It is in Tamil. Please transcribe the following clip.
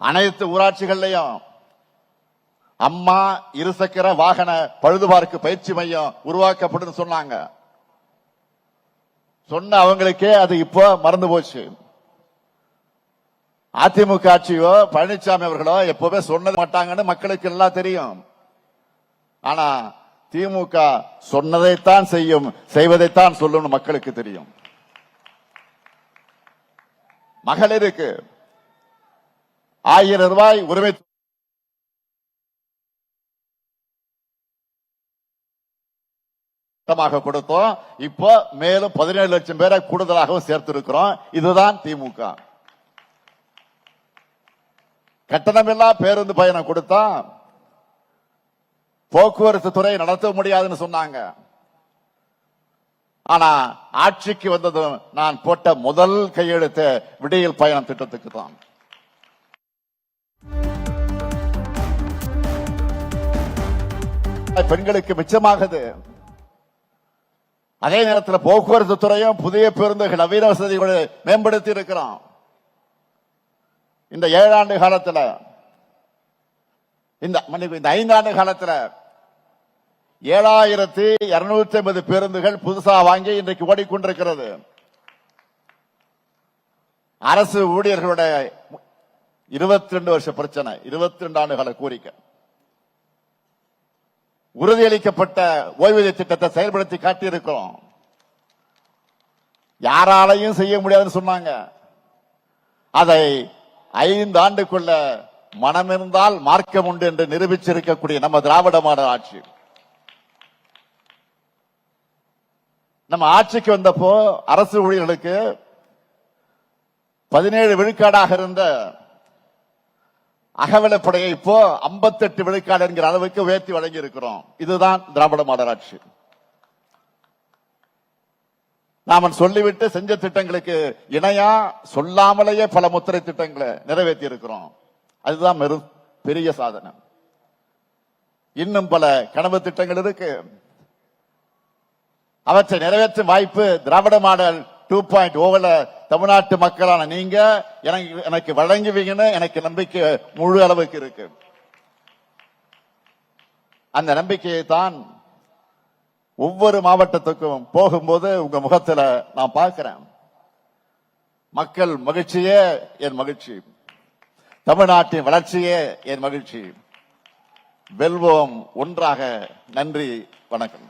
அனைத்து ஊராட்சிகள்லையும் அம்மா இருசக்கர வாகன பழுதுபார்க்கு பயிற்சி மையம் உருவாக்கப்படும் சொன்னாங்க. சொன்ன அவங்களுக்கே அது இப்போ மறந்து போச்சு. அதிமுக ஆட்சியோ பழனிசாமி அவர்களோ எப்பவுமே சொன்னது மாட்டாங்கன்னு மக்களுக்கு எல்லாம் தெரியும். ஆனா திமுக சொன்னதைத்தான் செய்யும், செய்வதைத்தான் சொல்லும் மக்களுக்கு தெரியும். மகளிருக்கு 1000 ரூபாய் உரிமை கொடுத்தோம். இப்போ மேலும் 17 லட்சம் பேரை கூடுதலாகவும் சேர்த்திருக்கிறோம். இதுதான் திமுக. கட்டணமில்லா பேருந்து பயணம் கொடுத்தா போக்குவரத்து துறை நடத்த முடியாதுன்னு சொன்னாங்க. ஆனா ஆட்சிக்கு வந்ததும் நான் போட்ட முதல் கையெழுத்து விடியல் பயணம் திட்டத்துக்கு தான். பெண்களுக்கு மிச்சமாகுது. அதே நேரத்தில் போக்குவரத்து துறையும் புதிய பேருந்துகள் நவீன வசதிகளை மேம்படுத்தி இருக்கிறோம். இந்த 7 ஆண்டு காலத்தில், இந்த 5 ஆண்டு காலத்தில் 7250 பேருந்துகள் புதுசா வாங்கி இன்றைக்கு ஓடிக்கொண்டிருக்கிறது. அரசு ஊழியர்களுடைய 22 வருஷ பிரச்சனை, 22 ஆண்டுகால கோரிக்கை. உறுதியளிக்கப்பட்ட ஓய்வூதிய திட்டத்தை செயல்படுத்தி காட்டியிருக்கிறோம். யாராலையும் செய்ய முடியாதுன்னு சொன்னாங்க. அதை 5 ஆண்டுக்குள்ள மனமிருந்தால் மார்க்கம் உண்டு என்று நிரூபிச்சிருக்கக்கூடிய நம்ம திராவிட மாடல் ஆட்சி. நம்ம ஆட்சிக்கு வந்தப்போ அரசு ஊழியர்களுக்கு 17 விழுக்காடாக இருந்த அகவிலைப்படையை இப்போ 58 விழுக்காடு என்கிற அளவுக்கு உயர்த்தி வழங்கி இருக்கிறோம். இதுதான் திராவிட மாடல் ஆட்சி. நாம சொல்லிவிட்டு செஞ்ச திட்டங்களுக்கு இணையா சொல்லாமலேயே பல முத்திரை திட்டங்களை நிறைவேற்றி இருக்கிறோம். அதுதான் பெரிய சாதனை. இன்னும் பல கனவு திட்டங்கள் இருக்கு. அவற்றை நிறைவேற்றும் வாய்ப்பு திராவிட மாடல் 2.0 தமிழ்நாட்டு மக்களான நீங்க எனக்கு வழங்குவீங்கன்னு எனக்கு நம்பிக்கை முழு அளவுக்கு இருக்கு. அந்த நம்பிக்கையை தான் ஒவ்வொரு மாவட்டத்துக்கும் போகும்போது உங்க முகத்துல நான் பார்க்கிறேன். மக்கள் மகிழ்ச்சியே என் மகிழ்ச்சி, தமிழ்நாட்டின் வளர்ச்சியே என் மகிழ்ச்சி. வெல்வோம் ஒன்றாக. நன்றி, வணக்கம்.